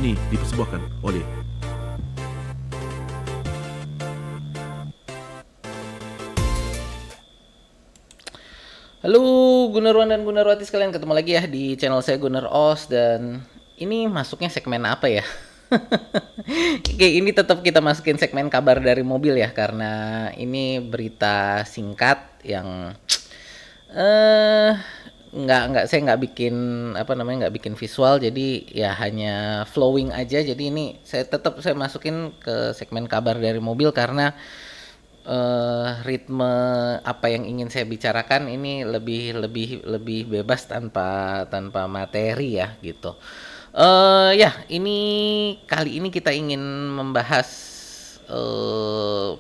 ini dipersembahkan oleh Halo Gunarwan dan Gunarwati sekalian, ketemu lagi ya di channel saya Gunar Os. Dan ini masuknya segmen apa ya? Oke, ini tetap kita masukin segmen kabar dari mobil ya, karena ini berita singkat yang eh nggak saya nggak bikin apa namanya nggak bikin visual, jadi ya hanya flowing aja. Jadi ini saya masukin ke segmen kabar dari mobil karena ritme apa yang ingin saya bicarakan ini lebih lebih lebih bebas tanpa tanpa materi ya gitu. Ya ini kali ini kita ingin membahas eh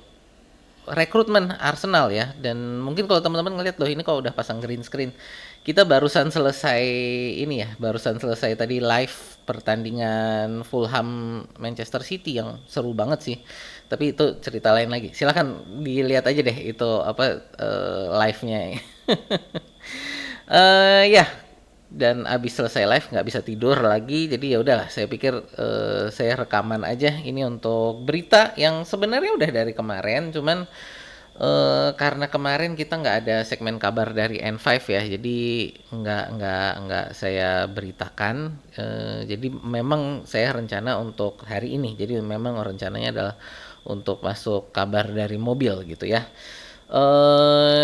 rekrutmen Arsenal ya. Dan mungkin kalau teman-teman ngeliat, loh ini kok udah pasang green screen. Kita barusan selesai ini ya, barusan selesai tadi live pertandingan Fulham Manchester City yang seru banget sih. Tapi itu cerita lain lagi. Silahkan dilihat aja deh itu apa live-nya. Ya, dan abis selesai live nggak bisa tidur lagi, jadi ya udahlah saya pikir saya rekaman aja ini untuk berita yang sebenarnya udah dari kemarin, cuman karena kemarin kita nggak ada segmen kabar dari N5 ya, jadi nggak saya beritakan. Jadi memang saya rencana untuk hari ini, jadi memang rencananya adalah untuk masuk kabar dari mobil gitu ya.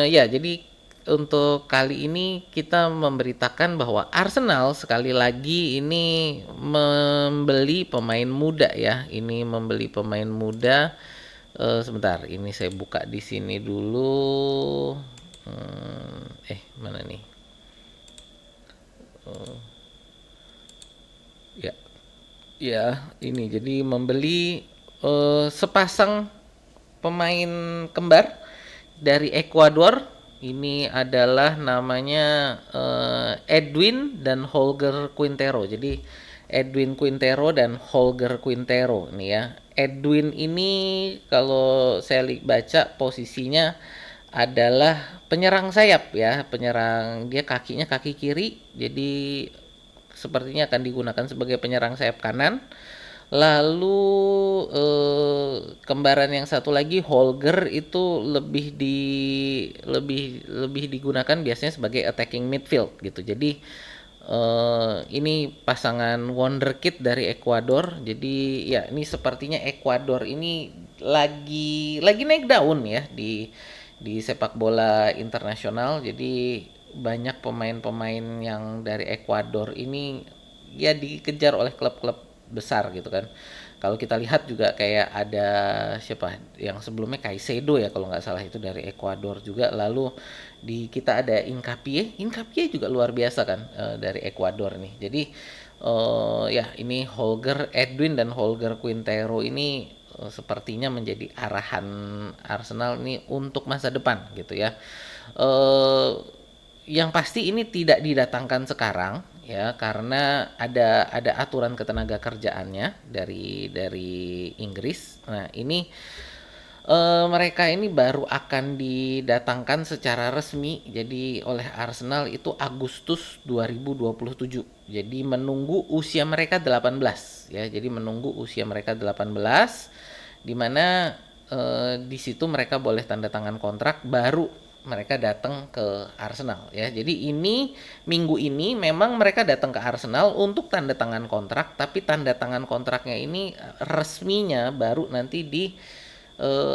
Ya, jadi untuk kali ini kita memberitakan bahwa Arsenal sekali lagi ini membeli pemain muda ya. Ini membeli pemain muda. Sebentar, ini saya buka di sini dulu. Mana nih? Ya, ya, ini jadi membeli sepasang pemain kembar dari Ekuador. Ini adalah namanya Edwin dan Holger Quintero. Jadi Edwin Quintero dan Holger Quintero nih ya. Edwin ini kalau saya baca posisinya adalah penyerang sayap ya, penyerang, dia kakinya kaki kiri. Jadi sepertinya akan digunakan sebagai penyerang sayap kanan. Lalu kembaran yang satu lagi Holger itu lebih digunakan biasanya sebagai attacking midfield gitu. Jadi ini pasangan wonderkid dari Ekuador. Jadi ya ini sepertinya Ekuador ini lagi naik daun ya di sepak bola internasional. Jadi banyak pemain-pemain yang dari Ekuador ini ya dikejar oleh klub-klub besar gitu kan. Kalau kita lihat juga kayak ada siapa yang sebelumnya Caicedo ya kalau nggak salah, itu dari Ekuador juga. Lalu di kita ada Incapie juga luar biasa kan, dari Ekuador nih. Jadi ya ini Holger Edwin dan Holger Quintero ini sepertinya menjadi arahan Arsenal nih untuk masa depan gitu ya. Eh yang pasti ini tidak didatangkan sekarang ya, karena ada aturan ketenaga kerjaannya dari Inggris. Nah, ini mereka ini baru akan didatangkan secara resmi jadi oleh Arsenal itu Agustus 2027. Jadi menunggu usia mereka 18 ya. Jadi menunggu usia mereka 18, di mana di situ mereka boleh tanda tangan kontrak baru mereka datang ke Arsenal ya. Jadi ini minggu ini memang mereka datang ke Arsenal untuk tanda tangan kontrak, tapi tanda tangan kontraknya ini resminya baru nanti di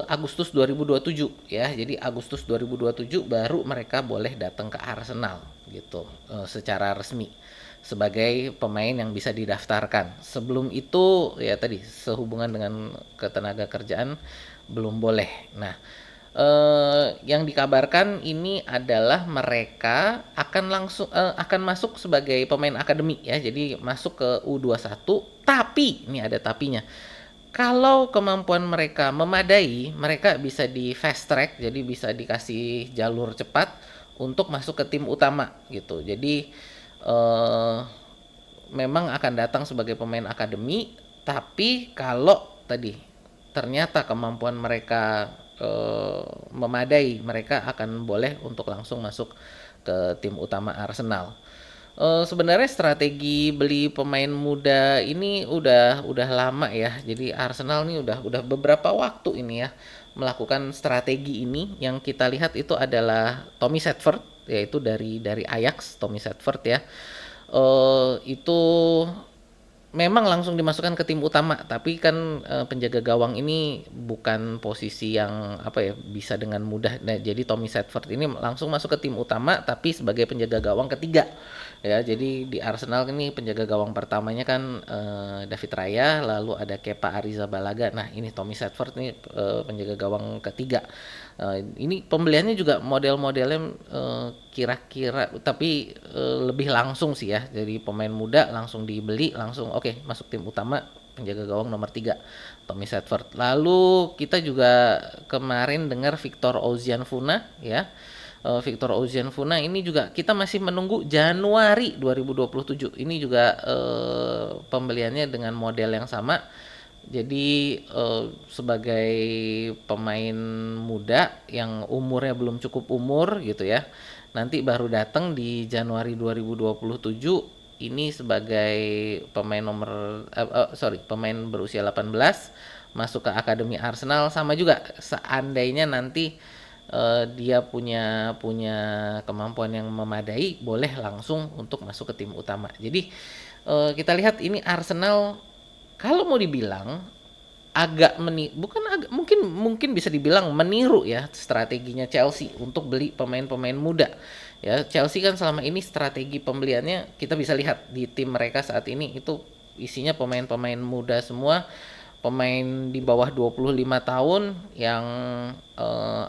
Agustus 2027 ya. Jadi Agustus 2027 baru mereka boleh datang ke Arsenal gitu, secara resmi sebagai pemain yang bisa didaftarkan. Sebelum itu ya tadi sehubungan dengan ketenaga kerjaan belum boleh. Nah, yang dikabarkan ini adalah mereka akan masuk sebagai pemain akademi ya. Jadi masuk ke U21, tapi ini ada tapinya. Kalau kemampuan mereka memadai, mereka bisa di fast track, jadi bisa dikasih jalur cepat untuk masuk ke tim utama gitu. Jadi eh, memang akan datang sebagai pemain akademi, tapi kalau tadi ternyata kemampuan mereka memadai, mereka akan boleh untuk langsung masuk ke tim utama Arsenal. Sebenarnya strategi beli pemain muda ini udah lama ya. Jadi Arsenal nih udah beberapa waktu ini ya melakukan strategi ini. Yang kita lihat itu adalah Tommy Setford, yaitu dari Ajax, Tommy Setford ya. Itu memang langsung dimasukkan ke tim utama, tapi kan penjaga gawang ini bukan posisi yang apa ya bisa dengan mudah. Nah, jadi Tommy Setford ini langsung masuk ke tim utama, tapi sebagai penjaga gawang ketiga. Ya, jadi di Arsenal ini penjaga gawang pertamanya kan David Raya, lalu ada Kepa Arrizabalaga. Nah, ini Tommy Setford ini penjaga gawang ketiga. Ini pembeliannya juga model-modelnya kira-kira tapi lebih langsung sih ya. Jadi pemain muda langsung dibeli, langsung oke, masuk tim utama penjaga gawang nomor 3 Tommy Setford. Lalu kita juga kemarin dengar Victor Ozianfuna ya. Victor Ozianfuna ini juga kita masih menunggu Januari 2027. Ini juga pembeliannya dengan model yang sama. Jadi sebagai pemain muda yang umurnya belum cukup umur gitu ya. Nanti baru datang di Januari 2027 ini sebagai pemain pemain berusia 18 masuk ke akademi Arsenal. Sama juga seandainya nanti dia punya punya kemampuan yang memadai, boleh langsung untuk masuk ke tim utama. Jadi kita lihat ini Arsenal kalau mau dibilang bukan agak, mungkin mungkin bisa dibilang meniru ya strateginya Chelsea untuk beli pemain-pemain muda. Ya, Chelsea kan selama ini strategi pembeliannya kita bisa lihat di tim mereka saat ini itu isinya pemain-pemain muda semua, pemain di bawah 25 tahun yang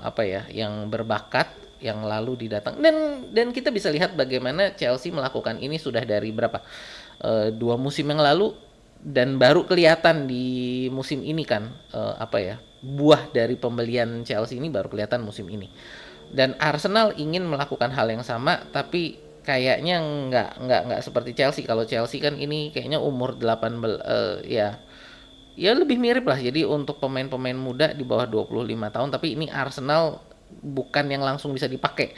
apa ya, yang berbakat yang lalu didatang dan kita bisa lihat bagaimana Chelsea melakukan ini sudah dari berapa 2 musim yang lalu dan baru kelihatan di musim ini kan apa ya buah dari pembelian Chelsea ini baru kelihatan musim ini dan Arsenal ingin melakukan hal yang sama tapi kayaknya nggak seperti Chelsea. Kalau Chelsea kan ini kayaknya umur 18 ya lebih mirip lah. Jadi untuk pemain-pemain muda di bawah 25 tahun, tapi ini Arsenal bukan yang langsung bisa dipakai.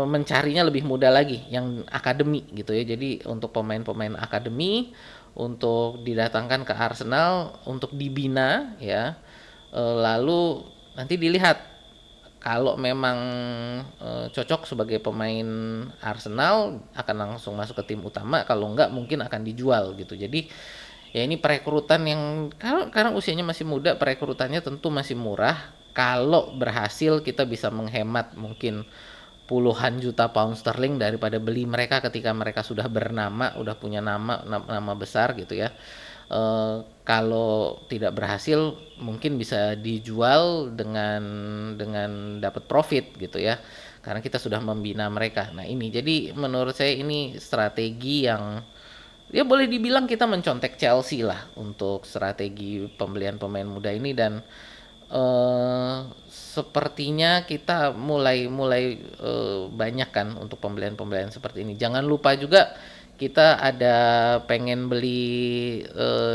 Mencarinya lebih mudah lagi yang akademi gitu ya. Jadi untuk pemain-pemain akademi untuk didatangkan ke Arsenal untuk dibina ya. Lalu nanti dilihat kalau memang cocok sebagai pemain Arsenal akan langsung masuk ke tim utama, kalau enggak mungkin akan dijual gitu. Jadi ya ini perekrutan yang karena usianya masih muda, perekrutannya tentu masih murah. Kalau berhasil kita bisa menghemat mungkin puluhan juta pound sterling daripada beli mereka ketika mereka sudah bernama, udah punya nama besar gitu ya. Kalau tidak berhasil mungkin bisa dijual dengan dapat profit gitu ya. Karena kita sudah membina mereka. Nah, ini jadi menurut saya ini strategi yang ya boleh dibilang kita mencontek Chelsea lah untuk strategi pembelian pemain muda ini dan sepertinya kita mulai mulai banyak kan untuk pembelian-pembelian seperti ini. Jangan lupa juga kita ada pengen beli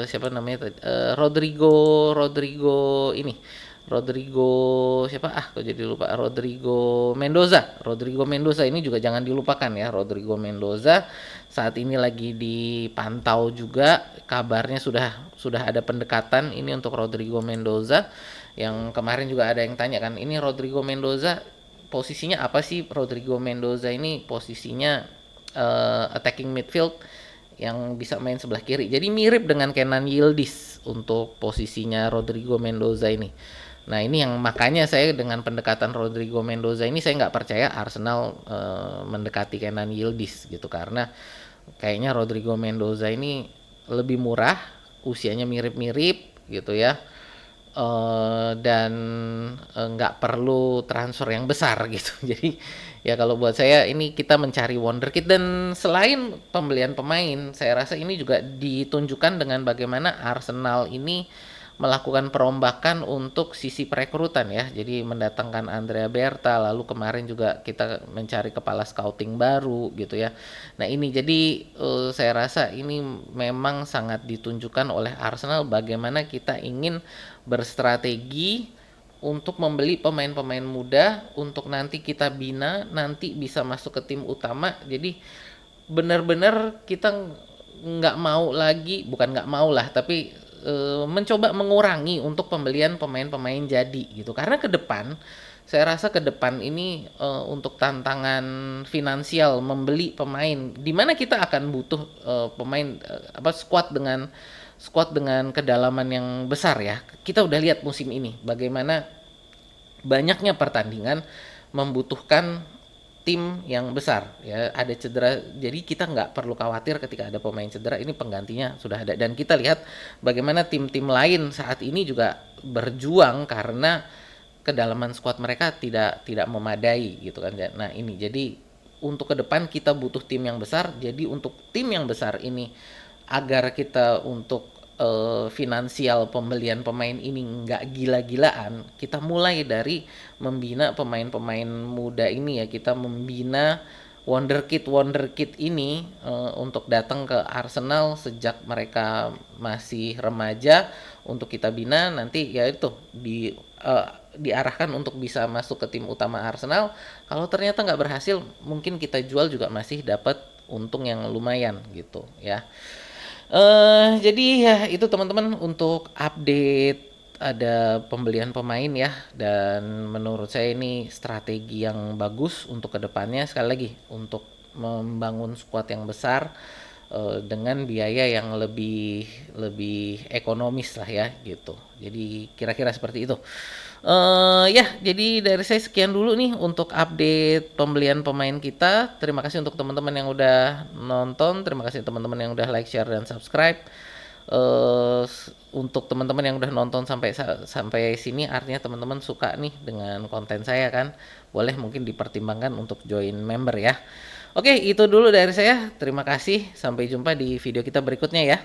siapa namanya Rodrigo Rodrigo ini Rodrigo siapa kok jadi lupa Rodrigo Mendoza ini juga jangan dilupakan ya. Rodrigo Mendoza saat ini lagi dipantau juga, kabarnya sudah ada pendekatan ini untuk Rodrigo Mendoza. Yang kemarin juga ada yang tanya kan, ini Rodrigo Mendoza posisinya apa sih? Rodrigo Mendoza ini posisinya attacking midfield yang bisa main sebelah kiri. Jadi mirip dengan Kenan Yildiz untuk posisinya Rodrigo Mendoza ini. Nah, ini yang makanya saya dengan pendekatan Rodrigo Mendoza ini saya nggak percaya Arsenal mendekati Kenan Yildiz gitu, karena kayaknya Rodrigo Mendoza ini lebih murah, usianya mirip-mirip gitu ya. Dan nggak perlu transfer yang besar gitu. Jadi ya kalau buat saya ini kita mencari wonderkid, dan selain pembelian pemain, saya rasa ini juga ditunjukkan dengan bagaimana Arsenal ini melakukan perombakan untuk sisi perekrutan ya. Jadi mendatangkan Andrea Berta, lalu kemarin juga kita mencari kepala scouting baru gitu ya. Nah, ini jadi saya rasa ini memang sangat ditunjukkan oleh Arsenal bagaimana kita ingin berstrategi untuk membeli pemain-pemain muda untuk nanti kita bina, nanti bisa masuk ke tim utama. Jadi benar-benar kita nggak mau lagi, bukan nggak mau lah, tapi mencoba mengurangi untuk pembelian pemain-pemain jadi gitu. Karena ke depan, saya rasa ke depan ini untuk tantangan finansial membeli pemain, di mana kita akan butuh pemain apa squad dengan kedalaman yang besar ya. Kita udah lihat musim ini bagaimana banyaknya pertandingan membutuhkan tim yang besar ya, ada cedera, jadi kita nggak perlu khawatir ketika ada pemain cedera, ini penggantinya sudah ada. Dan kita lihat bagaimana tim-tim lain saat ini juga berjuang karena kedalaman skuad mereka tidak memadai gitu kan. Nah ini jadi untuk ke depan kita butuh tim yang besar, jadi untuk tim yang besar ini agar kita untuk finansial pembelian pemain ini nggak gila-gilaan, kita mulai dari membina pemain-pemain muda ini ya, kita membina wonderkid ini untuk datang ke Arsenal sejak mereka masih remaja, untuk kita bina nanti ya itu diarahkan untuk bisa masuk ke tim utama Arsenal. Kalau ternyata nggak berhasil, mungkin kita jual juga masih dapat untung yang lumayan gitu ya. Jadi ya itu teman-teman untuk update ada pembelian pemain ya, dan menurut saya ini strategi yang bagus untuk kedepannya, sekali lagi untuk membangun skuad yang besar dengan biaya yang lebih lebih ekonomis lah ya gitu. Jadi kira-kira seperti itu. Ya, jadi dari saya sekian dulu nih untuk update pembelian pemain kita. Terima kasih untuk teman-teman yang udah nonton, terima kasih teman-teman yang udah like, share, dan subscribe. Untuk teman-teman yang udah nonton sampai sampai sini, artinya teman-teman suka nih dengan konten saya kan. Boleh mungkin dipertimbangkan untuk join member ya. Oke, itu dulu dari saya. Terima kasih. Sampai jumpa di video kita berikutnya ya.